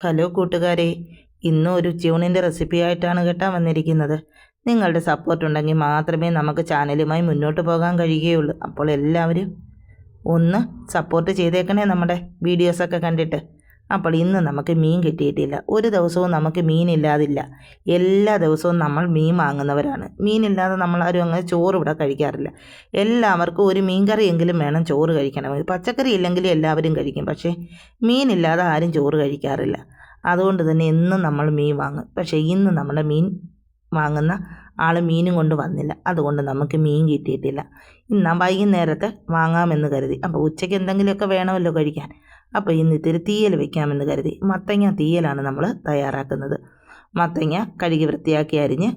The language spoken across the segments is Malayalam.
ഹലോ കൂട്ടുകാരെ, ഇന്നും ഒരു ട്യൂണിൻ്റെ റെസിപ്പി ആയിട്ടാണ് കേട്ടാ വന്നിരിക്കുന്നത്. നിങ്ങളുടെ സപ്പോർട്ട് ഉണ്ടെങ്കിൽ മാത്രമേ നമുക്ക് ചാനലുമായി മുന്നോട്ട് പോകാൻ കഴിയുകയുള്ളൂ. അപ്പോൾ എല്ലാവരും ഒന്ന് സപ്പോർട്ട് ചെയ്തേക്കണേ നമ്മുടെ വീഡിയോസൊക്കെ കണ്ടിട്ട്. അപ്പോൾ ഇന്ന് നമുക്ക് മീൻ കിട്ടിയിട്ടില്ല. ഒരു ദിവസവും നമുക്ക് മീനില്ലാതില്ല. എല്ലാ ദിവസവും നമ്മൾ മീൻ വാങ്ങുന്നവരാണ്. മീനില്ലാതെ നമ്മളാരും അങ്ങനെ ചോറ് ഇവിടെ കഴിക്കാറില്ല. എല്ലാവർക്കും ഒരു മീൻ കറിയെങ്കിലും വേണം ചോറ് കഴിക്കണം. പച്ചക്കറി ഇല്ലെങ്കിൽ എല്ലാവരും കഴിക്കും, പക്ഷേ മീനില്ലാതെ ആരും ചോറ് കഴിക്കാറില്ല. അതുകൊണ്ട് തന്നെ എന്നും നമ്മൾ മീൻ വാങ്ങും. പക്ഷേ ഇന്ന് നമ്മുടെ മീൻ വാങ്ങുന്ന ആൾ മീനും കൊണ്ട് വന്നില്ല. അതുകൊണ്ട് നമുക്ക് മീൻ കിട്ടിയിട്ടില്ല. ഇന്ന് വൈകുന്നേരത്തെ വാങ്ങാമെന്ന് കരുതി. അപ്പോൾ ഉച്ചയ്ക്ക് എന്തെങ്കിലുമൊക്കെ വേണമല്ലോ കഴിക്കാൻ. അപ്പോൾ ഇന്ന് ഇത്തിരി തീയൽ വെക്കാമെന്ന് കരുതി. മത്തങ്ങ തീയലാണ് നമ്മൾ തയ്യാറാക്കുന്നത്. മത്തങ്ങ കഴുകി വൃത്തിയാക്കി അരിഞ്ഞ്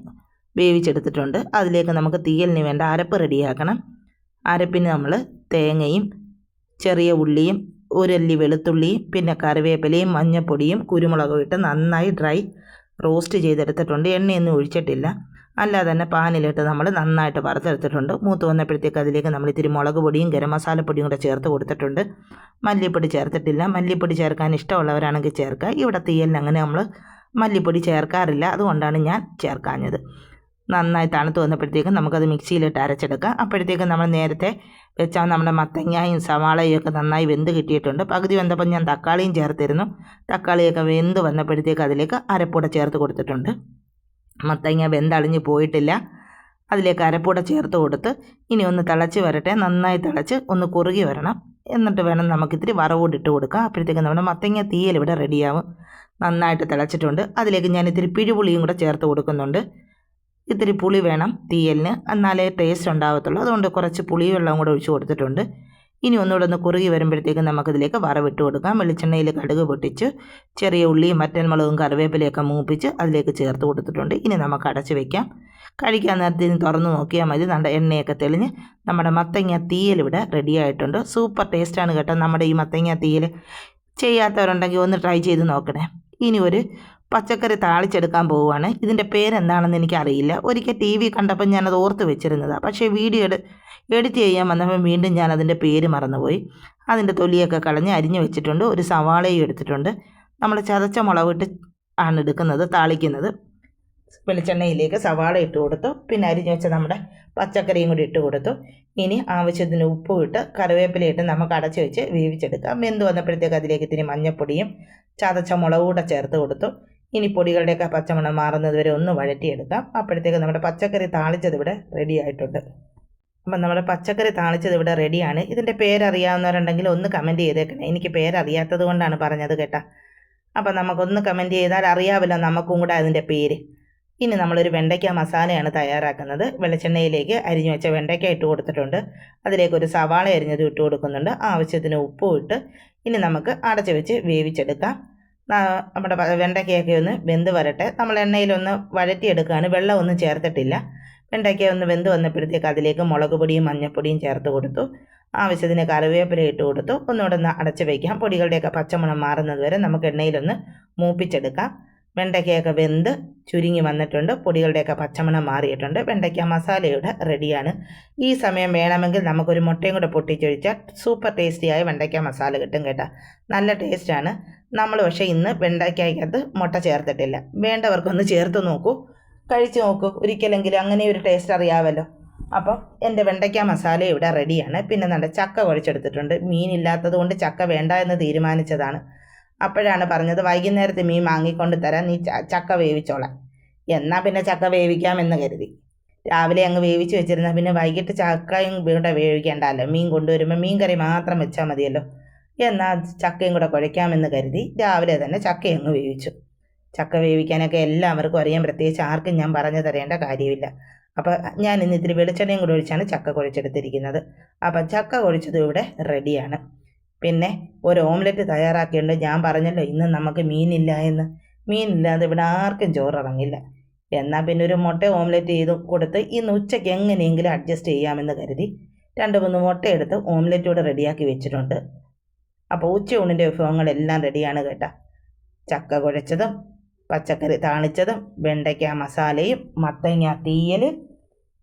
വേവിച്ചെടുത്തിട്ടുണ്ട്. അതിലേക്ക് നമുക്ക് തീയലിന് വേണ്ട അരപ്പ് റെഡിയാക്കണം. അരപ്പിന് നമ്മൾ തേങ്ങയും ചെറിയ ഉള്ളിയും ഒരല്ലി വെളുത്തുള്ളിയും പിന്നെ കറിവേപ്പിലയും മഞ്ഞൾപ്പൊടിയും കുരുമുളകും ഇട്ട് നന്നായി ഡ്രൈ റോസ്റ്റ് ചെയ്തെടുത്തിട്ടുണ്ട്. എണ്ണയൊന്നും ഒഴിച്ചിട്ടില്ല. അല്ലാതെ തന്നെ പാനിലിട്ട് നമ്മൾ നന്നായിട്ട് വറുത്തെടുത്തിട്ടുണ്ട്. മൂത്ത് വന്നപ്പോഴത്തേക്ക് അതിലേക്ക് നമ്മൾ ഇത്തിരി മുളക് പൊടിയും ഗരം മസാലപ്പൊടിയും കൂടെ ചേർത്ത് കൊടുത്തിട്ടുണ്ട്. മല്ലിപ്പൊടി ചേർത്തിട്ടില്ല. മല്ലിപ്പൊടി ചേർക്കാൻ ഇഷ്ടമുള്ളവരാണെങ്കിൽ ചേർക്കുക. ഇവിടെ തീയലിന് അങ്ങനെ നമ്മൾ മല്ലിപ്പൊടി ചേർക്കാറില്ല. അതുകൊണ്ടാണ് ഞാൻ ചേർക്കാഞ്ഞത്. നന്നായി തണുത്ത് വന്നപ്പോഴത്തേക്കും നമുക്കത് മിക്സിയിലിട്ട് അരച്ചെടുക്കാം. അപ്പോഴത്തേക്കും നമ്മൾ നേരത്തെ വെച്ചാൽ നമ്മുടെ മത്തങ്ങയും സവാളയും ഒക്കെ നന്നായി വെന്ത് കിട്ടിയിട്ടുണ്ട്. പകുതി വെന്തപ്പോൾ ഞാൻ തക്കാളിയും ചേർത്തിരുന്നു. തക്കാളിയൊക്കെ വെന്ത് വന്നപ്പോഴത്തേക്ക് അതിലേക്ക് അരപ്പൂടെ ചേർത്ത് കൊടുത്തിട്ടുണ്ട്. മത്തങ്ങ വെന്തളിഞ്ഞ് പോയിട്ടില്ല. അതിലേക്ക് അരപ്പൂടെ ചേർത്ത് കൊടുത്ത് ഇനി ഒന്ന് തിളച്ച് വരട്ടെ. നന്നായി തിളച്ച് ഒന്ന് കുറുകി വരണം. എന്നിട്ട് വേണം നമുക്കിത്തിരി വറവൂടി ഇട്ട് കൊടുക്കാം. അപ്പോഴത്തേക്കും നമ്മുടെ മത്തങ്ങ തീയൽ ഇവിടെ റെഡിയാവും. നന്നായിട്ട് തിളച്ചിട്ടുണ്ട്. അതിലേക്ക് ഞാൻ ഇത്തിരി പിഴുപുളിയും കൂടെ ചേർത്ത് കൊടുക്കുന്നുണ്ട്. ഇത്തിരി പുളി വേണം തീയലിന്, എന്നാലേ ടേസ്റ്റ് ഉണ്ടാകത്തുള്ളൂ. അതുകൊണ്ട് കുറച്ച് പുളിവെള്ളം കൂടെ ഒഴിച്ച് കൊടുത്തിട്ടുണ്ട്. ഇനി ഒന്നുകൂടെ ഒന്ന് കുറുകി വരുമ്പോഴത്തേക്കും നമുക്കിതിലേക്ക് വറവിട്ട് കൊടുക്കാം. വെളിച്ചെണ്ണയിൽ കടുക് പൊട്ടിച്ച് ചെറിയ ഉള്ളിയും വറ്റൽമുളകും കറിവേപ്പിലയൊക്കെ മൂപ്പിച്ച് അതിലേക്ക് ചേർത്ത് കൊടുത്തിട്ടുണ്ട്. ഇനി നമുക്ക് അടച്ച് വയ്ക്കാം. കഴിക്കാൻ നേരത്തിന് തുറന്ന് നോക്കിയാൽ മതി. നമ്മുടെ എണ്ണയൊക്കെ തെളിഞ്ഞ് നമ്മുടെ മത്തങ്ങ തീയൽ ഇവിടെ റെഡി ആയിട്ടുണ്ട്. സൂപ്പർ ടേസ്റ്റാണ് കേട്ടോ നമ്മുടെ ഈ മത്തങ്ങ തീയൽ. ചെയ്യാത്തവരുണ്ടെങ്കിൽ ഒന്ന് ട്രൈ ചെയ്ത് നോക്കണേ. ഇനി ഒരു പച്ചക്കറി താളിച്ചെടുക്കാൻ പോവുകയാണ്. ഇതിൻ്റെ പേരെന്താണെന്ന് എനിക്കറിയില്ല. ഒരിക്കൽ ടി വി കണ്ടപ്പോൾ ഞാനത് ഓർത്ത് വെച്ചിരുന്നതാണ്. പക്ഷേ വീഡിയോ എഡിറ്റ് ചെയ്യാൻ വന്നപ്പോൾ വീണ്ടും ഞാൻ അതിൻ്റെ പേര് മറന്നുപോയി. അതിൻ്റെ തൊലിയൊക്കെ കളഞ്ഞ് അരിഞ്ഞ് വെച്ചിട്ടുണ്ട്. ഒരു സവാളയും എടുത്തിട്ടുണ്ട്. നമ്മൾ ചതച്ച മുളകിട്ട് ആണ് എടുക്കുന്നത്, താളിക്കുന്നത്. വെളിച്ചെണ്ണയിലേക്ക് സവാള ഇട്ട് കൊടുത്തു. പിന്നെ അരിഞ്ഞ് വെച്ച നമ്മുടെ പച്ചക്കറിയും കൂടി ഇട്ട് കൊടുത്തു. ഇനി ആവശ്യത്തിന് ഉപ്പും ഇട്ട് കറിവേപ്പിലയിട്ട് നമുക്ക് അടച്ച് വെച്ച് വേവിച്ചെടുക്കാം. വെന്ത് വന്നപ്പോഴത്തേക്ക് അതിലേക്ക് ഇത്തിരി മഞ്ഞൾപ്പൊടിയും ചതച്ച മുളക് കൂടെ ചേർത്ത് കൊടുത്തു. ഇനി പൊടികളുടെയൊക്കെ പച്ചമണം മാറുന്നത് വരെ ഒന്ന് വഴറ്റിയെടുക്കാം. അപ്പോഴത്തേക്ക് നമ്മുടെ പച്ചക്കറി താളിച്ചത് ഇവിടെ റെഡി ആയിട്ടുണ്ട്. അപ്പം നമ്മുടെ പച്ചക്കറി താളിച്ചത് ഇവിടെ റെഡിയാണ്. ഇതിൻ്റെ പേരറിയാവുന്നവരുണ്ടെങ്കിൽ ഒന്ന് കമൻറ്റ് ചെയ്തേക്കണേ. എനിക്ക് പേരറിയാത്തത് കൊണ്ടാണ് പറഞ്ഞത് കേട്ടോ. അപ്പം നമുക്കൊന്ന് കമൻറ്റ് ചെയ്താൽ അറിയാമല്ലോ നമുക്കും കൂടെ അതിൻ്റെ പേര്. ഇനി നമ്മളൊരു വെണ്ടയ്ക്ക മസാലയാണ് തയ്യാറാക്കുന്നത്. വെളിച്ചെണ്ണയിലേക്ക് അരിഞ്ഞു വെച്ച വെണ്ടയ്ക്ക ഇട്ട് കൊടുത്തിട്ടുണ്ട്. അതിലേക്ക് ഒരു സവാള അരിഞ്ഞത് ഇട്ട് കൊടുക്കുന്നുണ്ട്. ആവശ്യത്തിന് ഉപ്പും ഇട്ട് ഇനി നമുക്ക് അടച്ച് വെച്ച് വേവിച്ചെടുക്കാം. നമ്മുടെ വെണ്ടയ്ക്കയൊക്കെ ഒന്ന് വെന്ത് വരട്ടെ. നമ്മൾ എണ്ണയിലൊന്ന് വഴറ്റിയെടുക്കുകയാണ്. വെള്ളമൊന്നും ചേർത്തിട്ടില്ല. വെണ്ടയ്ക്ക ഒന്ന് വെന്ത് വന്നപ്പോഴത്തേക്ക് അതിലേക്ക് മുളക് പൊടിയും മഞ്ഞൾപ്പൊടിയും ചേർത്ത് കൊടുത്തു. ആവശ്യത്തിന് കറിവേപ്പില ഇട്ട് കൊടുത്തു. ഒന്നുകൂടെ ഒന്ന് അടച്ച് വയ്ക്കാം. പൊടികളുടെയൊക്കെ പച്ചമണം മാറുന്നത് വരെ നമുക്ക് എണ്ണയിലൊന്ന് മൂപ്പിച്ചെടുക്കാം. വെണ്ടയ്ക്കയൊക്കെ വെന്ത് ചുരുങ്ങി വന്നിട്ടുണ്ട്. പൊടികളുടെയൊക്കെ പച്ചമണം മാറിയിട്ടുണ്ട്. വെണ്ടയ്ക്ക മസാലയുടെ റെഡിയാണ്. ഈ സമയം വേണമെങ്കിൽ നമുക്കൊരു മുട്ടയും കൂടെ പൊട്ടിച്ചൊഴിച്ചാൽ സൂപ്പർ ടേസ്റ്റിയായ വെണ്ടയ്ക്ക മസാല കിട്ടും കേട്ടോ. നല്ല ടേസ്റ്റാണ്. നമ്മൾ പക്ഷേ ഇന്ന് വെണ്ടയ്ക്കകത്ത് മുട്ട ചേർത്തിട്ടില്ല. വേണ്ടവർക്കൊന്ന് ചേർത്ത് നോക്കൂ, കഴിച്ച് നോക്കൂ. ഒരിക്കലെങ്കിലും അങ്ങനെ ഒരു ടേസ്റ്റ് അറിയാമല്ലോ. അപ്പം എൻ്റെ വെണ്ടയ്ക്ക മസാല ഇവിടെ റെഡിയാണ്. പിന്നെ നല്ല ചക്ക കുഴച്ചെടുത്തിട്ടുണ്ട്. മീനില്ലാത്തത് കൊണ്ട് ചക്ക വേണ്ട എന്ന് തീരുമാനിച്ചതാണ്. അപ്പോഴാണ് പറഞ്ഞത് വൈകുന്നേരത്തെ മീൻ വാങ്ങിക്കൊണ്ട് തരാൻ, നീ ചക്ക വേവിച്ചോളാം. എന്നാൽ പിന്നെ ചക്ക വേവിക്കാമെന്ന് കരുതി. രാവിലെ അങ്ങ് വേവിച്ച് വെച്ചിരുന്നാൽ പിന്നെ വൈകിട്ട് ചക്കയും ഇവിടെ വേവിക്കേണ്ടല്ലോ. മീൻ കൊണ്ടുവരുമ്പോൾ മീൻ കറി മാത്രം വെച്ചാൽ മതിയല്ലോ. എന്നാൽ ചക്കയും കൂടെ കുഴയ്ക്കാമെന്ന് കരുതി രാവിലെ തന്നെ ചക്ക അങ്ങ് വേവിച്ചു. ചക്ക വേവിക്കാനൊക്കെ എല്ലാവർക്കും അറിയാം. പ്രത്യേകിച്ച് ആർക്കും ഞാൻ പറഞ്ഞു തരേണ്ട കാര്യമില്ല. അപ്പോൾ ഞാൻ ഇന്ന് ഇത്തിരി വെളിച്ചെണ്ണയും കൂടി ഒഴിച്ചാണ് ചക്ക കുഴച്ചെടുത്തിരിക്കുന്നത്. അപ്പം ചക്ക കുഴച്ചത് ഇവിടെ റെഡിയാണ്. പിന്നെ ഒരു ഓംലെറ്റ് തയ്യാറാക്കിയിട്ടുണ്ട്. ഞാൻ പറഞ്ഞല്ലോ ഇന്ന് നമുക്ക് മീനില്ല എന്ന്. മീനില്ലാതെ ഇവിടെ ആർക്കും ചോറിറങ്ങില്ല. എന്നാൽ പിന്നെ ഒരു മുട്ട ഓംലെറ്റ് ചെയ്ത് കൊടുത്ത് ഇന്ന് ഉച്ചയ്ക്ക് എങ്ങനെയെങ്കിലും അഡ്ജസ്റ്റ് ചെയ്യാമെന്ന് കരുതി 2-3 മുട്ട എടുത്ത് ഓംലെറ്റ് കൂടെ റെഡിയാക്കി വെച്ചിട്ടുണ്ട്. അപ്പോൾ ഉച്ചയൂണിൻ്റെ വിഭവങ്ങളെല്ലാം റെഡിയാണ് കേട്ടോ. ചക്ക കുഴച്ചതും പച്ചക്കറി താളിച്ചതും വെണ്ടയ്ക്ക മസാലയും മത്തങ്ങ തീയൽ,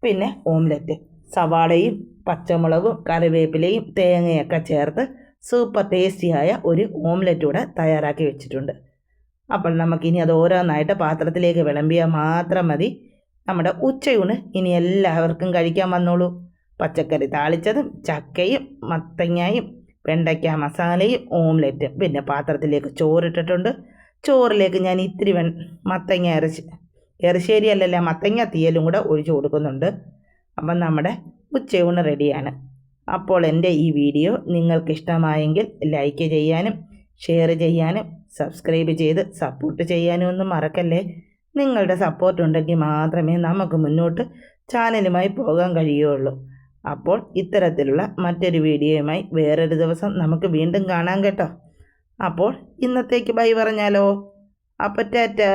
പിന്നെ ഓംലെറ്റ്, സവാളയും പച്ചമുളകും കറിവേപ്പിലയും തേങ്ങയൊക്കെ ചേർത്ത് സൂപ്പർ ടേസ്റ്റിയായ ഒരു ഓംലെറ്റ് കൂടെ തയ്യാറാക്കി വെച്ചിട്ടുണ്ട്. അപ്പോൾ നമുക്കിനി അത് ഓരോന്നായിട്ട് പാത്രത്തിലേക്ക് വിളമ്പിയാൽ മാത്രം മതി. നമ്മുടെ ഉച്ചയൂണ് ഇനി എല്ലാവർക്കും കഴിക്കാൻ വന്നോളൂ. പച്ചക്കറി താളിച്ചതും ചക്കയും മത്തങ്ങയും വെണ്ടയ്ക്ക മസാലയും ഓംലെറ്റും, പിന്നെ പാത്രത്തിലേക്ക് ചോറിട്ടിട്ടുണ്ട്. ചോറിലേക്ക് ഞാൻ ഇത്തിരി മത്തങ്ങ ഇറശ്ശേരി അല്ലല്ല മത്തങ്ങ തീയലും കൂടെ ഒഴിച്ചു കൊടുക്കുന്നുണ്ട്. അപ്പം നമ്മുടെ ഉച്ചയൂണ് റെഡിയാണ്. അപ്പോൾ എൻ്റെ ഈ വീഡിയോ നിങ്ങൾക്ക് ഇഷ്ടമായെങ്കിൽ ലൈക്ക് ചെയ്യാനും ഷെയർ ചെയ്യാനും സബ്സ്ക്രൈബ് ചെയ്ത് സപ്പോർട്ട് ചെയ്യാനും ഒന്നും മറക്കല്ലേ. നിങ്ങളുടെ സപ്പോർട്ട് ഉണ്ടെങ്കിൽ മാത്രമേ നമുക്ക് മുന്നോട്ട് ചാനലുമായി പോകാൻ കഴിയുകയുള്ളൂ. അപ്പോൾ ഇത്തരത്തിലുള്ള മറ്റൊരു വീഡിയോയുമായി വേറൊരു ദിവസം നമുക്ക് വീണ്ടും കാണാം കേട്ടോ. അപ്പോൾ ഇന്നത്തേക്ക് ബൈ പറഞ്ഞാലോ. അപ്പോൾ ടാറ്റാ.